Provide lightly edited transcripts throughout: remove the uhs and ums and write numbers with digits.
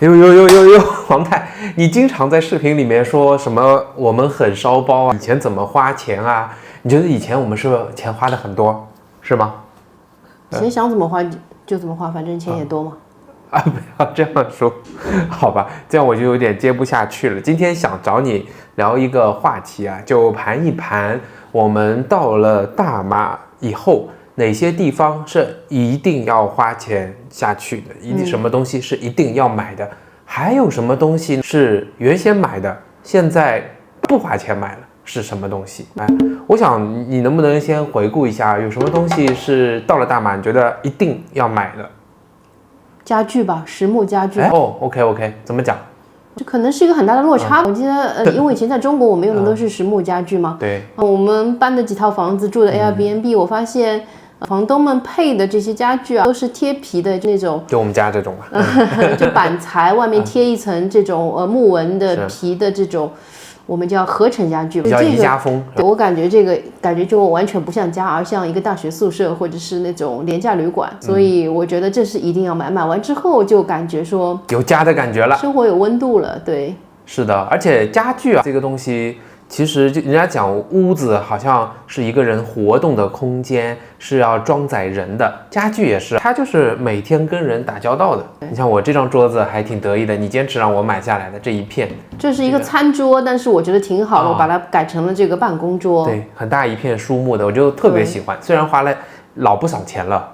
有，王太，你经常在视频里面说什么我们很烧包啊，以前怎么花钱啊？你觉得以前我们是不是钱花的很多，是吗？钱想怎么花就怎么花，反正钱也多嘛。啊，不要这样说，好吧，这样我就有点接不下去了。今天想找你聊一个话题啊，就盘一盘我们到了大马以后，哪些地方是一定要花钱下去的，什么东西是一定要买的，还有什么东西是原先买的，现在不花钱买了，是什么东西？哎，我想你能不能先回顾一下，有什么东西是到了大马你觉得一定要买的？家具吧，实木家具。OK， 怎么讲？这可能是一个很大的落差。我记得，因为以前在中国我们用的都是实木家具嘛。对。我们搬的几套房子住的 Airbnb，我发现房东们配的这些家具啊，都是贴皮的那种。就我们家这种吧。就板材外面贴一层这种木纹的皮的这种。我们叫合成家具，叫宜家风。我感觉这个感觉就完全不像家，而像一个大学宿舍或者是那种廉价旅馆，所以我觉得这是一定要买。买完之后就感觉说有家的感觉了，生活有温度了。对，是的，而且家具啊这个东西。其实就人家讲屋子好像是一个人活动的空间，是要装载人的。家具也是，它就是每天跟人打交道的。你像我这张桌子还挺得意的，你坚持让我买下来的这一片，这是一个餐桌，但是我觉得挺好的，我把它改成了这个办公桌。对，很大一片树木的，我就特别喜欢。虽然花了老不少钱了，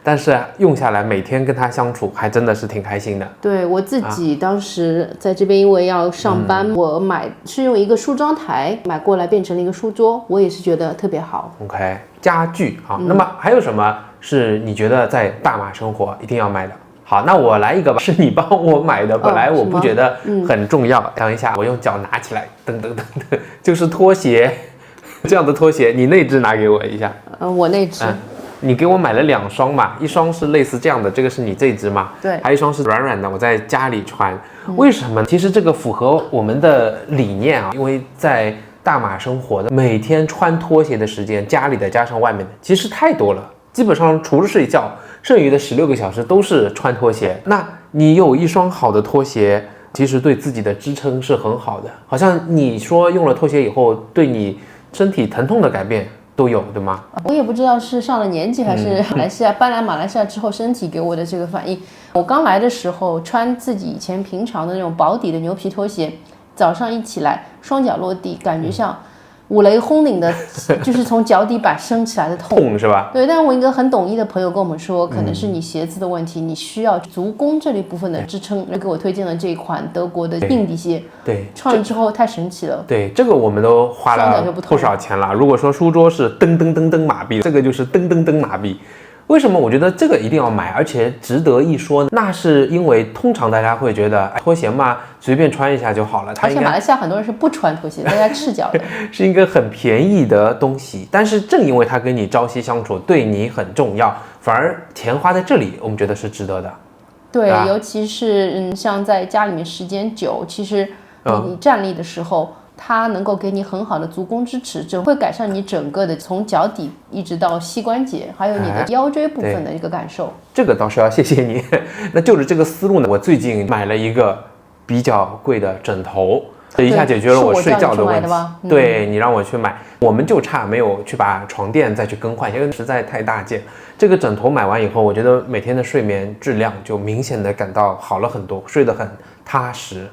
但是用下来每天跟他相处还真的是挺开心的。对，我自己当时在这边因为要上班，我是用一个梳妆台买过来变成了一个书桌，我也是觉得特别好。 OK， 家具啊，那么还有什么是你觉得在大马生活一定要买的？好，那我来一个吧，是你帮我买的，本来我不觉得很重要。等一下，我用脚拿起来，噔，就是拖鞋。这样的拖鞋，你那只拿给我一下。我那只。你给我买了2双嘛，一双是类似这样的，这个是你这只嘛？对。还有一双是软软的，我在家里穿。为什么？其实这个符合我们的理念啊，因为在大马生活的，每天穿拖鞋的时间，家里的加上外面的，其实太多了。基本上除了睡觉，剩余的16个小时都是穿拖鞋。那你有一双好的拖鞋，其实对自己的支撑是很好的。好像你说用了拖鞋以后，对你身体疼痛的改变都有，对吗？我也不知道是上了年纪还是马来西亚搬来马来西亚之后身体给我的这个反应。我刚来的时候穿自己以前平常的那种薄底的牛皮拖鞋，早上一起来双脚落地，感觉像五雷轰顶的，就是从脚底板升起来的痛是吧？对，但是我一个很懂医的朋友跟我们说，可能是你鞋子的问题，你需要足弓这里部分的支撑，给我推荐了这一款德国的硬底鞋。对，穿了之后太神奇了。对，这个我们都花了不少钱了。如果说书桌是噔马币，这个就是噔马币。为什么我觉得这个一定要买，而且值得一说呢？那是因为通常大家会觉得拖鞋嘛，随便穿一下就好了。而且马来西亚很多人是不穿拖鞋，大家赤脚的，是一个很便宜的东西。但是正因为它跟你朝夕相处，对你很重要，反而钱花在这里，我们觉得是值得的。对，尤其是像在家里面时间久，其实你站立的时候。它能够给你很好的足弓支持，这会改善你整个的从脚底一直到膝关节，还有你的腰椎部分的一个感受。这个倒是要谢谢你。那就着这个思路呢，我最近买了一个比较贵的枕头，这一下解决了我睡觉的问题。对，你让我去买，我们就差没有去把床垫再去更换，因为实在太大件。这个枕头买完以后，我觉得每天的睡眠质量就明显的感到好了很多，睡得很踏实。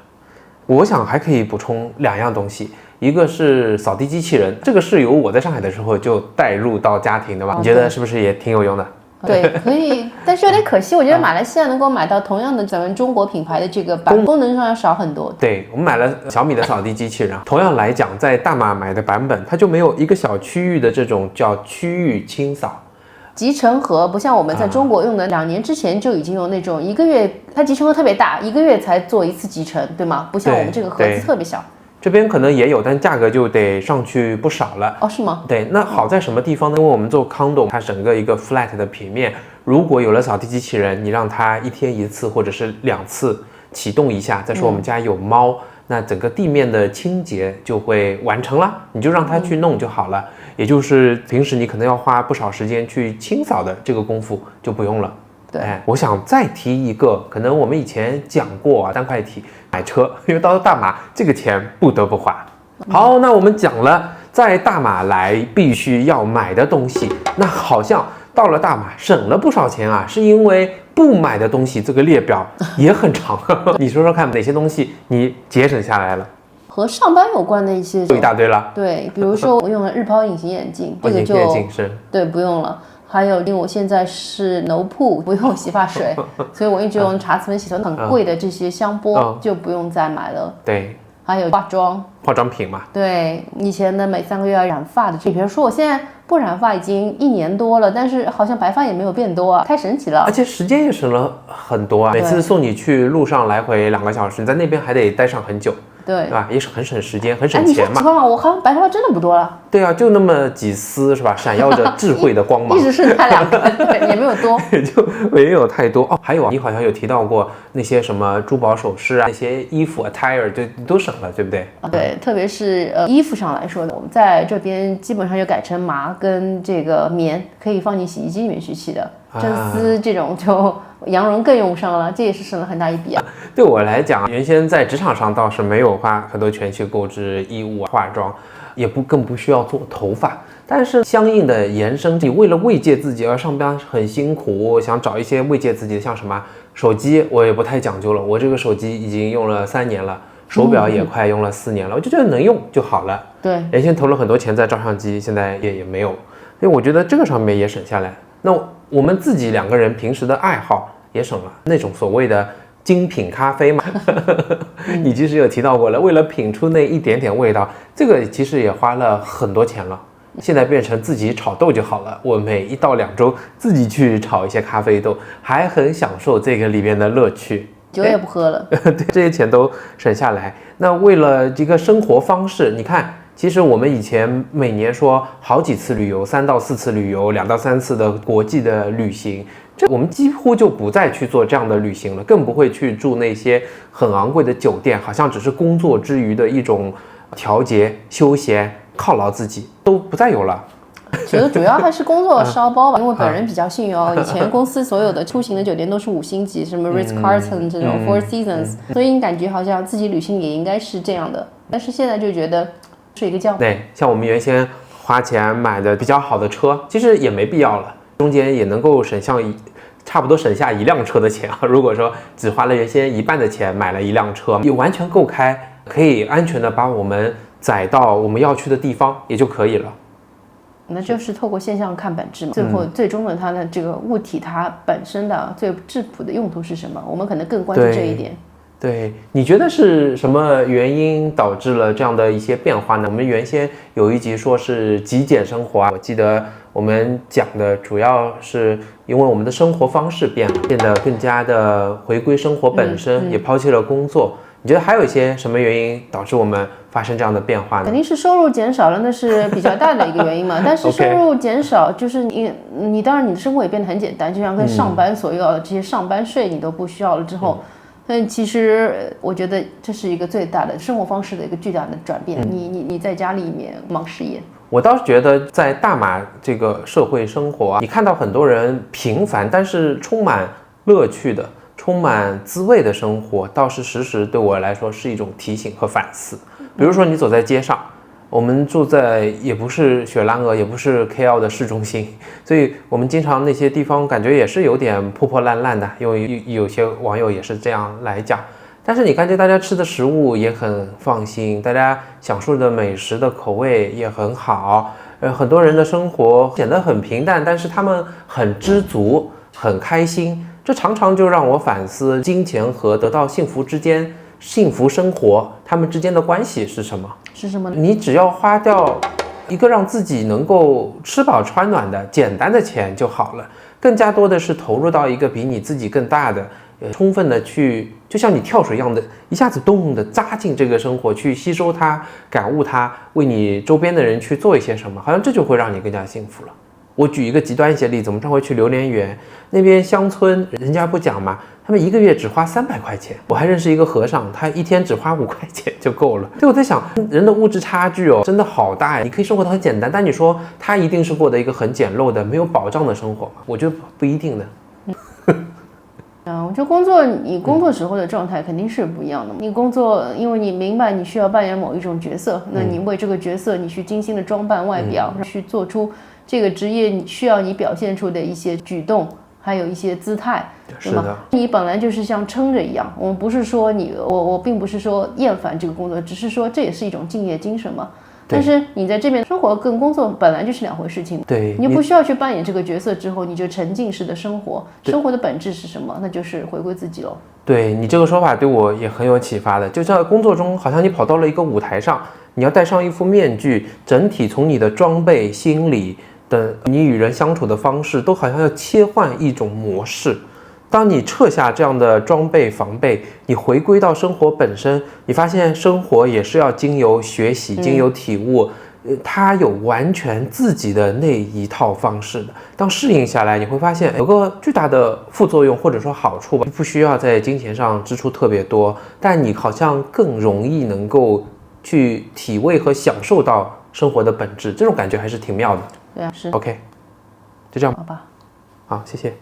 我想还可以补充2样东西，一个是扫地机器人，这个是由我在上海的时候就带入到家庭的吧？你觉得是不是也挺有用的？对，可以，但是有点可惜，我觉得马来西亚能够买到同样的咱们中国品牌的这个版，功能上要少很多。对，我们买了小米的扫地机器人，同样来讲，在大马买的版本，它就没有一个小区域的这种叫区域清扫。集成盒不像我们在中国用的，2年之前就已经有那种1个月，它集成盒特别大，1个月才做一次集成，对吗？不像我们这个盒子特别小。这边可能也有，但价格就得上去不少了。哦，是吗？对，那好在什么地方呢？因为我们做 condo， 它整个一个 flat 的平面，如果有了扫地机器人，你让它1天1次或者是2次启动一下，再说我们家有猫，那整个地面的清洁就会完成了，你就让它去弄就好了。也就是平时你可能要花不少时间去清扫的这个功夫就不用了。对，我想再提一个，可能我们以前讲过啊，单块题买车，因为到了大马这个钱不得不花。好，那我们讲了在大马来必须要买的东西，那好像到了大马省了不少钱啊，是因为不买的东西这个列表也很长。你说说看，哪些东西你节省下来了？和上班有关的一些就一大堆了。对，比如说我用了日抛隐形眼镜，这个就隐形眼镜是对不用了。还有，因为我现在是nov铺，不用洗发水，所以我一直用茶籽粉洗头，很贵的这些香波就不用再买了。对，还有化妆品嘛。对，以前的每3个月要染发的，比如说我现在不染发已经1年多了，但是好像白发也没有变多啊，太神奇了。而且时间也省了很多啊，每次送你去路上来回2个小时，你在那边还得待上很久。对吧？也是很省时间，很省钱嘛。你说实话，我好像白头发真的不多了。对啊，就那么几丝是吧？闪耀着智慧的光芒。一直是那2根，对，也没有多，就没有太多哦。还有啊，你好像有提到过那些什么珠宝首饰啊，那些衣服 attire 就都省了，对不对？对，特别是衣服上来说的，我们在这边基本上就改成麻跟这个棉，可以放进洗衣机里面去洗的。真丝这种就羊绒更用不上了，这也是省了很大一笔啊。对我来讲，原先在职场上倒是没有花很多钱去购置衣物、化妆，也更不需要做头发。但是相应的延伸，你为了慰藉自己而上班很辛苦，想找一些慰藉自己的，像什么手机，我也不太讲究了。我这个手机已经用了3年了，手表也快用了4年了，我就觉得能用就好了。对，原先投了很多钱在照相机，现在也没有，所以我觉得这个上面也省下来。那我们自己2个人平时的爱好也省了，那种所谓的精品咖啡嘛，你其实有提到过了，为了品出那一点点味道，这个其实也花了很多钱了。现在变成自己炒豆就好了，我每1到2周自己去炒一些咖啡豆，还很享受这个里面的乐趣。酒也不喝了，对，这些钱都省下来。那为了这个生活方式，你看。其实我们以前每年说好几次旅游，3到4次旅游，2到3次的国际的旅行，这我们几乎就不再去做这样的旅行了，更不会去住那些很昂贵的酒店，好像只是工作之余的一种调节、休闲、犒劳自己，都不再有了。觉得主要还是工作烧包吧，因为本人比较幸运哦，以前公司所有的出行的酒店都是5星级，什么 Ritz-Carlton 这种 Four Seasons，所以你感觉好像自己旅行也应该是这样的，但是现在就觉得。睡一个觉。对，像我们原先花钱买的比较好的车，其实也没必要了，中间也能够差不多省下1辆车的钱啊。如果说只花了原先1半的钱买了1辆车，也完全够开，可以安全的把我们载到我们要去的地方也就可以了。那就是透过现象看本质嘛，最终的它的这个物体它本身的最质朴的用途是什么，我们可能更关注这一点。对，你觉得是什么原因导致了这样的一些变化呢？我们原先有一集说是极简生活啊，我记得我们讲的主要是因为我们的生活方式变得更加的回归生活本身，也抛弃了工作。你觉得还有一些什么原因导致我们发生这样的变化呢？肯定是收入减少了，那是比较大的一个原因嘛。但是收入减少，就是你当然你的生活也变得很简单，就像跟上班所要的这些上班税你都不需要了之后。但其实我觉得这是一个最大的生活方式的一个巨大的转变。你在家里面忙事业，我倒是觉得在大马这个社会生活啊，你看到很多人平凡但是充满乐趣的、充满滋味的生活，倒是时时对我来说是一种提醒和反思。比如说你走在街上。我们住在也不是雪兰莪，也不是 KL 的市中心，所以我们经常那些地方感觉也是有点破破烂烂的，因为有些网友也是这样来讲。但是你感觉大家吃的食物也很放心，大家享受的美食的口味也很好，很多人的生活显得很平淡，但是他们很知足，很开心。这常常就让我反思金钱和得到幸福之间。幸福生活，他们之间的关系是什么？是什么呢？你只要花掉一个让自己能够吃饱穿暖的简单的钱就好了，更加多的是投入到一个比你自己更大的，充分的去，就像你跳水一样的，一下子动的扎进这个生活，去吸收它，感悟它，为你周边的人去做一些什么，好像这就会让你更加幸福了。我举一个极端一些例子，我们上回去榴莲园那边乡村，人家不讲嘛，他们1个月只花300块钱。我还认识一个和尚，他1天只花5块钱就够了。所以我在想，人的物质差距哦，真的好大呀。你可以生活得很简单，但你说他一定是过得一个很简陋的、没有保障的生活吗？我觉得不一定的。我觉得工作，你工作时候的状态肯定是不一样的。你工作，因为你明白你需要扮演某一种角色，那你为这个角色，你去精心的装扮外表，去做出这个职业你需要你表现出的一些举动，还有一些姿态，对吗？你本来就是像撑着一样。我们不是说我并不是说厌烦这个工作，只是说这也是一种敬业精神嘛。但是你在这边生活跟工作本来就是两回事情，对，你不需要去扮演这个角色之后，你就沉浸式的生活。生活的本质是什么？那就是回归自己喽。对，你这个说法对我也很有启发的。就在工作中，好像你跑到了一个舞台上，你要戴上一副面具，整体从你的装备、心理的你与人相处的方式，都好像要切换一种模式。当你撤下这样的装备防备，你回归到生活本身，你发现生活也是要经由学习、经由体悟，它有完全自己的那一套方式的。当适应下来，你会发现有个巨大的副作用或者说好处吧，不需要在金钱上支出特别多，但你好像更容易能够去体味和享受到生活的本质，这种感觉还是挺妙的。对啊，是。OK， 就这样，好吧。好，谢谢。